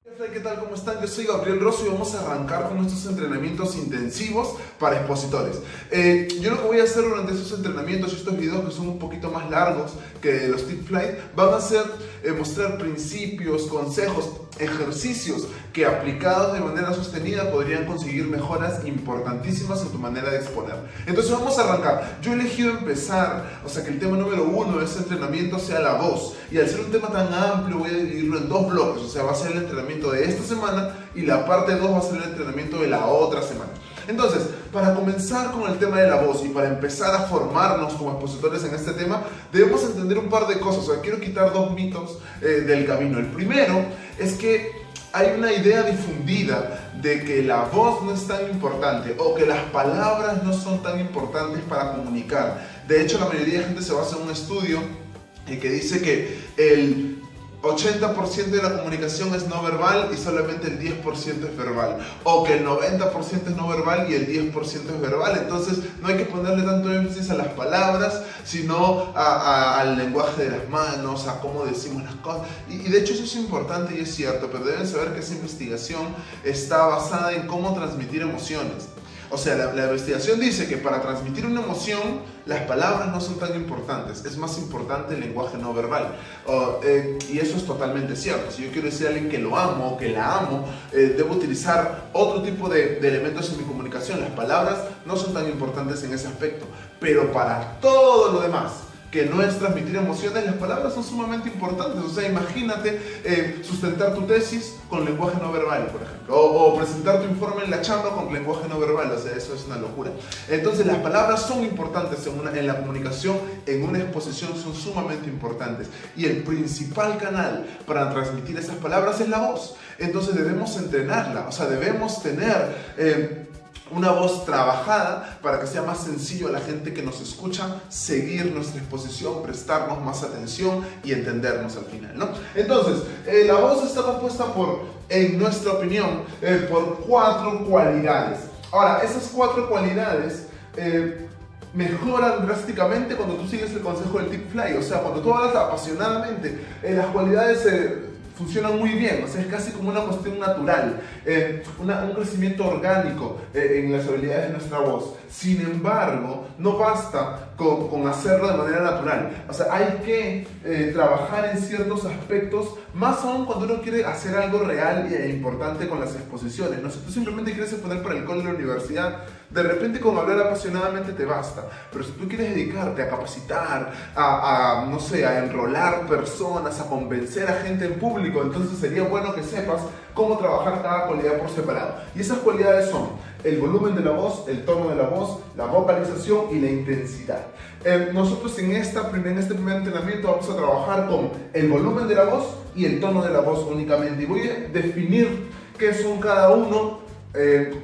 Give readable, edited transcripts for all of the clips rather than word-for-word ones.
¿Qué tal? ¿Cómo están? Yo soy Gabriel Rosso y vamos a arrancar con nuestros entrenamientos intensivos para expositores. Yo lo que voy a hacer durante estos entrenamientos y estos videos, que son un poquito más largos que los Tip Flight, van a ser mostrar principios, consejos, ejercicios que aplicados de manera sostenida podrían conseguir mejoras importantísimas en tu manera de exponer. Entonces vamos a arrancar. Yo he elegido empezar, o sea que el tema número 1 de este entrenamiento sea la voz, y al ser un tema tan amplio voy a dividirlo en dos bloques, o sea va a ser el entrenamiento de esta semana y la parte 2 va a ser el entrenamiento de la otra semana. Entonces, para comenzar con el tema de la voz y para empezar a formarnos como expositores en este tema, debemos entender un par de cosas. O sea, quiero quitar dos mitos del camino. El primero es que hay una idea difundida de que la voz no es tan importante o que las palabras no son tan importantes para comunicar. De hecho, la mayoría de gente se basa en un estudio que dice que el 80% de la comunicación es no verbal y solamente el 10% es verbal, o que el 90% es no verbal y el 10% es verbal. Entonces no hay que ponerle tanto énfasis a las palabras, sino al lenguaje de las manos, a cómo decimos las cosas. Y de hecho eso es importante y es cierto, pero deben saber que esa investigación está basada en cómo transmitir emociones. O sea, la investigación dice que para transmitir una emoción, las palabras no son tan importantes, es más importante el lenguaje no verbal. Y eso es totalmente cierto. Si yo quiero decir a alguien que lo amo o que la amo, debo utilizar otro tipo de elementos en mi comunicación. Las palabras no son tan importantes en ese aspecto, pero para todo lo demás, que no es transmitir emociones, las palabras son sumamente importantes. O sea, imagínate sustentar tu tesis con lenguaje no verbal, por ejemplo, o presentar tu informe en la chamba con lenguaje no verbal. O sea, eso es una locura. Entonces, las palabras son importantes en la comunicación, en una exposición son sumamente importantes. Y el principal canal para transmitir esas palabras es la voz. Entonces, debemos entrenarla. O sea, debemos tener una voz trabajada para que sea más sencillo a la gente que nos escucha seguir nuestra exposición, prestarnos más atención y entendernos al final, ¿no? Entonces, la voz está compuesta por, en nuestra opinión, por 4 cualidades. Ahora, esas 4 cualidades mejoran drásticamente cuando tú sigues el consejo del Tip Fly. O sea, cuando tú hablas apasionadamente, las cualidades funcionan muy bien. O sea, es casi como una cuestión natural, un crecimiento orgánico en las habilidades de nuestra voz. Sin embargo, no basta con hacerlo de manera natural. O sea, hay que trabajar en ciertos aspectos, más aún cuando uno quiere hacer algo real e importante con las exposiciones. No sé, tú simplemente quieres exponer para el cole de la universidad, de repente con hablar apasionadamente te basta. Pero si tú quieres dedicarte a capacitar, no sé, a enrolar personas, a convencer a gente en público, entonces sería bueno que sepas cómo trabajar cada cualidad por separado. Y esas cualidades son el volumen de la voz, el tono de la voz, la vocalización y la intensidad. Nosotros en este primer entrenamiento vamos a trabajar con el volumen de la voz y el tono de la voz únicamente. Y voy a definir qué son cada uno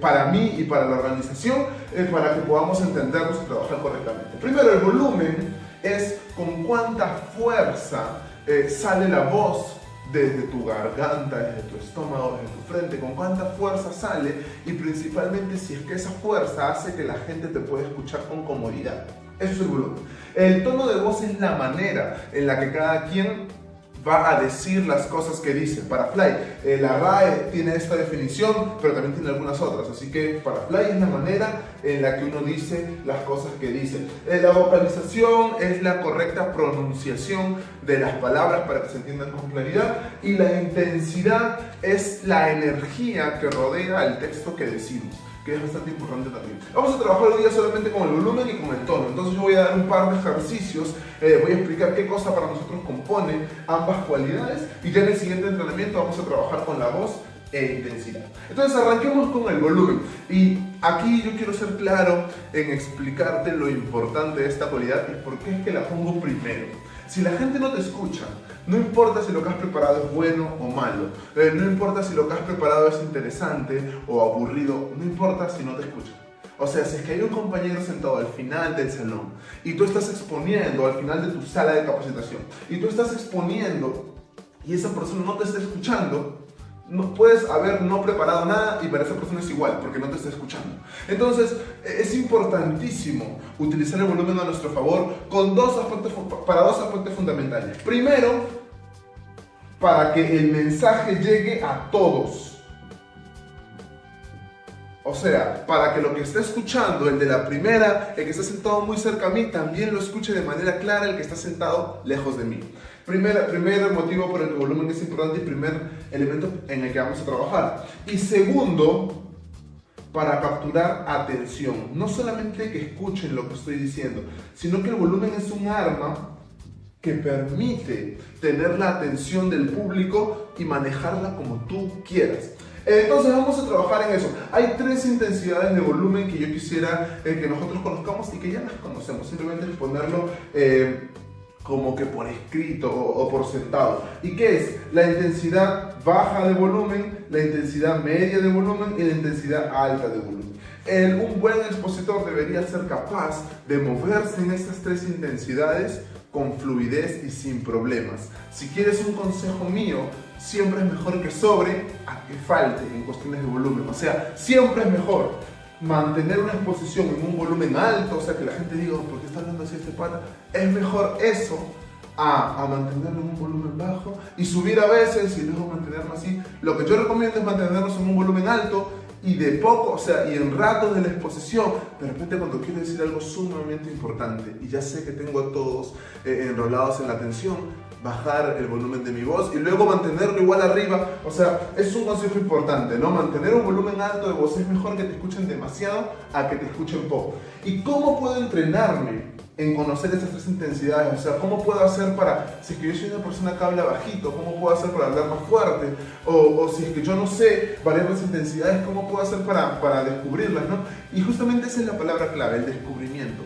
para mí y para la organización, para que podamos entendernos y trabajar correctamente. Primero, el volumen es con cuánta fuerza sale la voz desde tu garganta, desde tu estómago, desde tu frente, con cuánta fuerza sale, y principalmente si es que esa fuerza hace que la gente te pueda escuchar con comodidad. Eso es el volumen. El tono de voz es la manera en la que cada quien va a decir las cosas que dice. Para Fly, la RAE tiene esta definición, pero también tiene algunas otras. Así que para Fly es la manera en la que uno dice las cosas que dice. La vocalización es la correcta pronunciación de las palabras para que se entiendan con claridad. Y la intensidad es la energía que rodea el texto que decimos, que es bastante importante también. Vamos a trabajar hoy día solamente con el volumen y con el tono. Entonces yo voy a dar un par de ejercicios, voy a explicar qué cosa para nosotros compone ambas cualidades, y ya en el siguiente entrenamiento vamos a trabajar con la voz e intensidad. Entonces arranquemos con el volumen. Y aquí yo quiero ser claro en explicarte lo importante de esta cualidad y por qué es que la pongo primero. Si la gente no te escucha, no importa si lo que has preparado es bueno o malo, no importa si lo que has preparado es interesante o aburrido, no importa si no te escuchan. O sea, si es que hay un compañero sentado al final del salón y tú estás exponiendo al final de tu sala de capacitación y tú estás exponiendo y esa persona no te está escuchando, no puedes haber no preparado nada y para esa persona es igual, porque no te está escuchando. Entonces, es importantísimo utilizar el volumen a nuestro favor con para dos aspectos fundamentales. Primero, para que el mensaje llegue a todos. O sea, para que lo que está escuchando, el de la primera, el que está sentado muy cerca a mí, también lo escuche de manera clara el que está sentado lejos de mí. Primer motivo por el que el volumen es importante y primer elemento en el que vamos a trabajar. Y segundo, para capturar atención. No solamente que escuchen lo que estoy diciendo, sino que el volumen es un arma que permite tener la atención del público y manejarla como tú quieras. Entonces vamos a trabajar en eso. Hay 3 intensidades de volumen que yo quisiera que nosotros conozcamos y que ya las conocemos. Simplemente ponerlo como que por escrito o por sentado. ¿Y qué es? La intensidad baja de volumen, la intensidad media de volumen y la intensidad alta de volumen. Un buen expositor debería ser capaz de moverse en estas 3 intensidades con fluidez y sin problemas. Si quieres un consejo mío, siempre es mejor que sobre a que falte en cuestiones de volumen. O sea, siempre es mejor mantener una exposición en un volumen alto, o sea, que la gente diga, ¿por qué está hablando así este pata? Es mejor eso a mantenerlo en un volumen bajo y subir a veces y luego mantenerlo así. Lo que yo recomiendo es mantenerlos en un volumen alto y de poco, o sea, y en ratos de la exposición, de repente cuando quiero decir algo sumamente importante y ya sé que tengo a todos enrolados en la atención, bajar el volumen de mi voz y luego mantenerlo igual arriba. O sea, es un consejo importante, ¿no? Mantener un volumen alto de voz es mejor que te escuchen demasiado a que te escuchen poco. ¿Y cómo puedo entrenarme en conocer esas 3 intensidades? O sea, ¿cómo puedo hacer para, si es que yo soy una persona que habla bajito, cómo puedo hacer para hablar más fuerte? O si es que yo no sé variar las intensidades, ¿cómo puedo hacer para descubrirlas, ¿no? Y justamente esa es la palabra clave, el descubrimiento.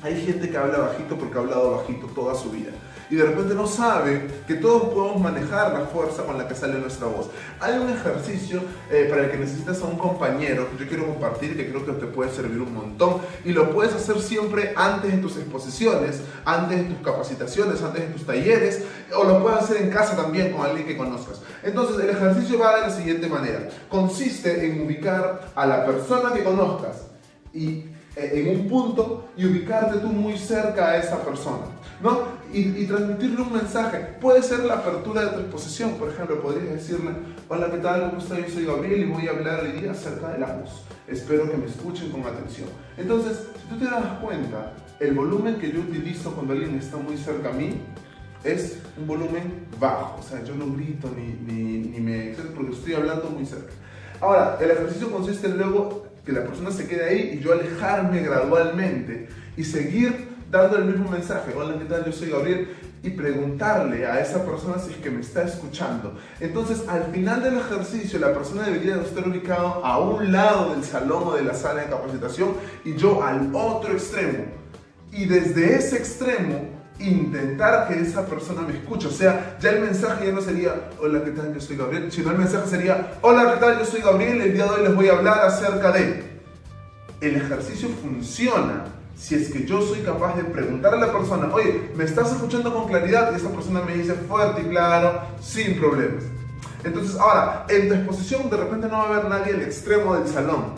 Hay gente que habla bajito porque ha hablado bajito toda su vida y de repente no sabe que todos podemos manejar la fuerza con la que sale nuestra voz. Hay un ejercicio para el que necesitas a un compañero que yo quiero compartir, que creo que te puede servir un montón, y lo puedes hacer siempre antes de tus exposiciones, antes de tus capacitaciones, antes de tus talleres, o lo puedes hacer en casa también con alguien que conozcas. Entonces el ejercicio va de la siguiente manera: consiste en ubicar a la persona que conozcas y en un punto y ubicarte tú muy cerca a esa persona, ¿no? Y transmitirle un mensaje. Puede ser la apertura de tu exposición. Por ejemplo, podrías decirle: hola, ¿qué tal? ¿Cómo estás? Yo soy Gabriel y voy a hablar hoy día acerca de la voz. Espero que me escuchen con atención. Entonces, si tú te das cuenta, el volumen que yo utilizo cuando alguien está muy cerca a mí es un volumen bajo. O sea, yo no grito ni me excedo porque estoy hablando muy cerca. Ahora, el ejercicio consiste en luego que la persona se quede ahí y yo alejarme gradualmente y seguir dando el mismo mensaje: hola, ¿qué tal? Yo soy Gabriel, y preguntarle a esa persona si es que me está escuchando. Entonces, al final del ejercicio, la persona debería estar ubicado a un lado del salón o de la sala de capacitación y yo al otro extremo. Y desde ese extremo, intentar que esa persona me escuche. O sea, ya el mensaje ya no sería: hola, ¿qué tal? Yo soy Gabriel, sino el mensaje sería: hola, ¿qué tal? Yo soy Gabriel, el día de hoy les voy a hablar acerca de... El ejercicio funciona si es que yo soy capaz de preguntarle a la persona: oye, ¿me estás escuchando con claridad? Y esa persona me dice fuerte y claro, sin problemas. Entonces, ahora, en tu exposición de repente no va a haber nadie al extremo del salón.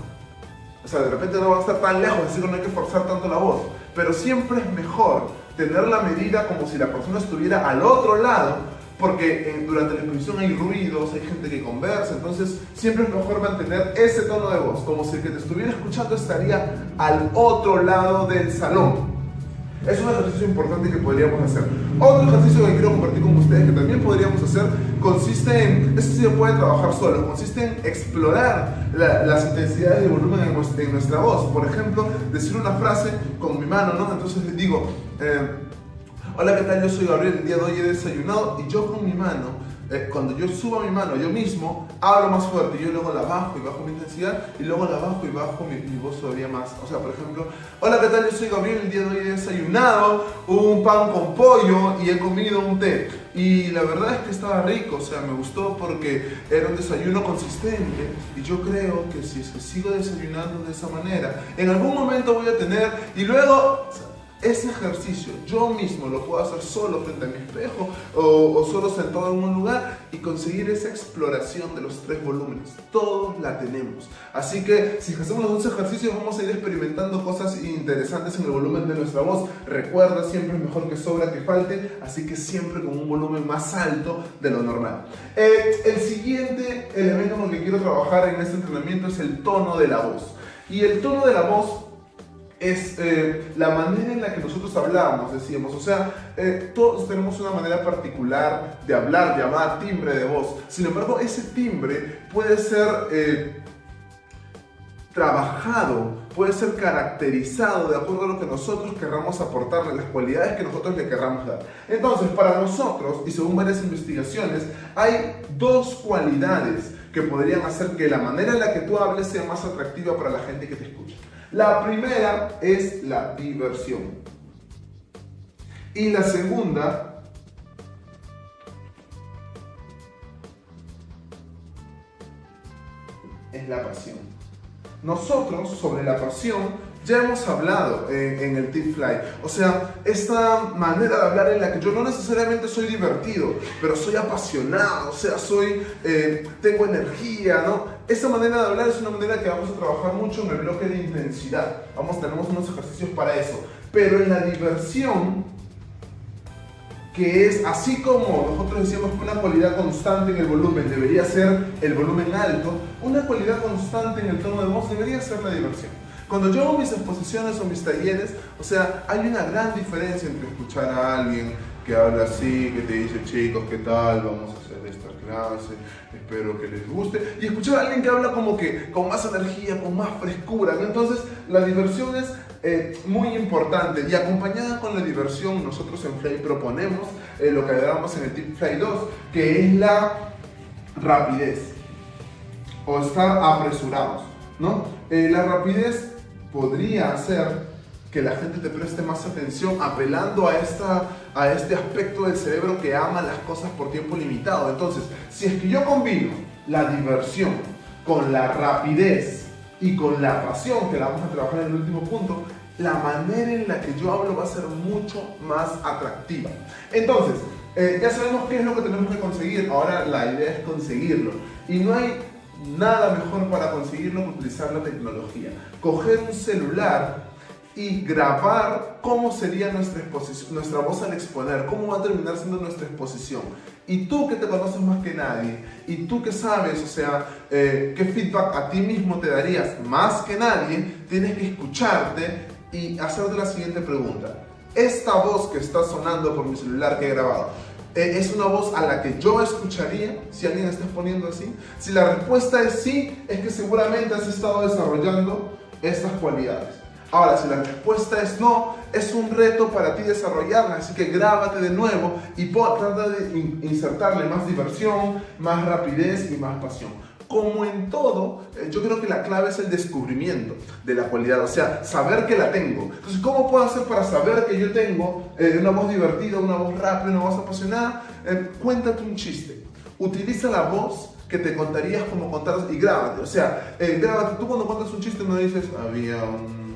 O sea, de repente no va a estar tan lejos, así que no hay que forzar tanto la voz. Pero siempre es mejor tener la medida como si la persona estuviera al otro lado, porque durante la exposición hay ruidos, hay gente que conversa, entonces siempre es mejor mantener ese tono de voz, como si el que te estuviera escuchando estaría al otro lado del salón. Es un ejercicio importante que podríamos hacer. Otro ejercicio que quiero compartir con ustedes que también podríamos hacer consiste en, esto sí se puede trabajar solo, consiste en explorar las intensidades de volumen en nuestra voz. Por ejemplo, decir una frase con mi mano, ¿no? Entonces les digo: hola, ¿qué tal? Yo soy Gabriel, el día de hoy he desayunado, y yo con mi mano, cuando yo subo mi mano yo mismo, hablo más fuerte, yo luego la bajo y bajo mi intensidad, y luego la bajo y bajo mi voz todavía más. O sea, por ejemplo: hola, ¿qué tal? Yo soy Gabriel, el día de hoy he desayunado un pan con pollo y he comido un té. Y la verdad es que estaba rico, o sea, me gustó porque era un desayuno consistente, y yo creo que si es que sigo desayunando de esa manera, en algún momento voy a tener, y luego... ese ejercicio yo mismo lo puedo hacer solo frente a mi espejo o solo sentado en un lugar y conseguir esa exploración de los 3 volúmenes. Todos la tenemos. Así que si hacemos los 2 ejercicios vamos a ir experimentando cosas interesantes en el volumen de nuestra voz. Recuerda, siempre es mejor que sobra que falte, así que siempre con un volumen más alto de lo normal. El siguiente elemento con el que quiero trabajar en este entrenamiento es el tono de la voz. Y el tono de la voz es la manera en la que nosotros hablamos, decíamos. O sea, todos tenemos una manera particular de hablar, llamada timbre de voz. Sin embargo, ese timbre puede ser trabajado, puede ser caracterizado de acuerdo a lo que nosotros querramos aportarle, las cualidades que nosotros le querramos dar. Entonces, para nosotros, y según varias investigaciones, hay 2 cualidades que podrían hacer que la manera en la que tú hables sea más atractiva para la gente que te escucha. La primera es la diversión. Y la segunda es la pasión. Nosotros sobre la pasión ya hemos hablado en el Tip Fly. O sea, esta manera de hablar en la que yo no necesariamente soy divertido, pero soy apasionado, o sea, tengo energía, ¿no? Esta manera de hablar es una manera que vamos a trabajar mucho en el bloque de intensidad. Tenemos unos ejercicios para eso. Pero en la diversión, que es así como nosotros decíamos que una cualidad constante en el volumen debería ser el volumen alto, una cualidad constante en el tono de voz debería ser la diversión. Cuando yo hago mis exposiciones o mis talleres, o sea, hay una gran diferencia entre escuchar a alguien que habla así, que te dice, chicos, ¿qué tal? Vamos a hacer esta clase, espero que les guste, y escuchar a alguien que habla como que con más energía, con más frescura, ¿no? Entonces, la diversión es muy importante, y acompañada con la diversión, nosotros en Fly proponemos lo que hablábamos en el Tip Fly 2, que es la rapidez, o estar apresurados, ¿no? La rapidez podría hacer que la gente te preste más atención, apelando a este aspecto del cerebro que ama las cosas por tiempo limitado. Entonces, si es que yo combino la diversión con la rapidez y con la pasión, que la vamos a trabajar en el último punto, la manera en la que yo hablo va a ser mucho más atractiva. Entonces, ya sabemos qué es lo que tenemos que conseguir. Ahora la idea es conseguirlo. Y no hay nada mejor para conseguirlo que utilizar la tecnología. Coger un celular y grabar cómo sería nuestra exposición, nuestra voz al exponer, cómo va a terminar siendo nuestra exposición. Y tú que te conoces más que nadie, y tú que sabes, o sea, qué feedback a ti mismo te darías más que nadie, tienes que escucharte y hacerte la siguiente pregunta. Esta voz que está sonando por mi celular que he grabado, ¿es una voz a la que yo escucharía si alguien está exponiendo así? Si la respuesta es sí, es que seguramente has estado desarrollando estas cualidades. Ahora, si la respuesta es no, es un reto para ti desarrollarla, así que grábate de nuevo y trata de insertarle más diversión, más rapidez y más pasión. Como en todo, yo creo que la clave es el descubrimiento de la cualidad, o sea, saber que la tengo. Entonces, ¿cómo puedo hacer para saber que yo tengo una voz divertida, una voz rápida, una voz apasionada? Cuéntate un chiste. Utiliza la voz que te contarías como contaras y grábate. O sea, grábate. Tú cuando cuentas un chiste no dices, había un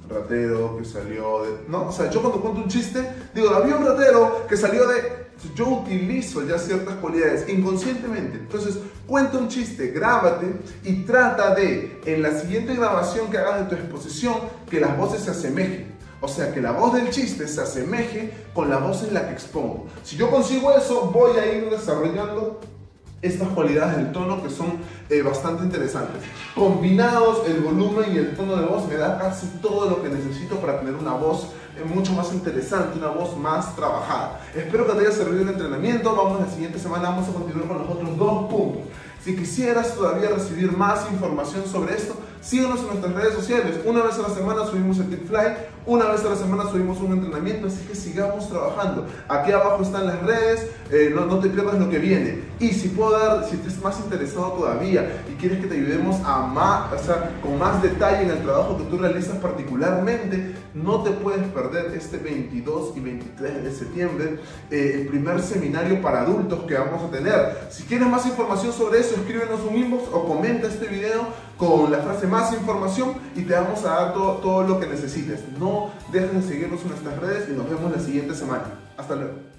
ratero que salió de... No, o sea, yo cuando cuento un chiste, digo, había un ratero que salió de... Yo utilizo ya ciertas cualidades inconscientemente. Entonces, cuenta un chiste, grábate y trata de, en la siguiente grabación que hagas de tu exposición, que las voces se asemejen. O sea, que la voz del chiste se asemeje con la voz en la que expongo. Si yo consigo eso, voy a ir desarrollando estas cualidades del tono que son bastante interesantes. Combinados, el volumen y el tono de voz me da casi todo lo que necesito para tener una voz mucho más interesante, una voz más trabajada. Espero que te haya servido el entrenamiento. La siguiente semana vamos a continuar con los otros 2 puntos. Si quisieras todavía recibir más información sobre esto, síguenos en nuestras redes sociales. Una vez a la semana subimos el Tip Fly, una vez a la semana subimos un entrenamiento, así que sigamos trabajando. Aquí abajo están las redes, no te pierdas lo que viene. Y si estás más interesado todavía y quieres que te ayudemos con más detalle en el trabajo que tú realizas particularmente, no te puedes perder este 22 y 23 de septiembre el primer seminario para adultos que vamos a tener. Si quieres más información sobre eso, escríbenos un inbox o comenta este video con la frase más información y te vamos a dar todo lo que necesites. No dejes de seguirnos en nuestras redes y nos vemos la siguiente semana. Hasta luego.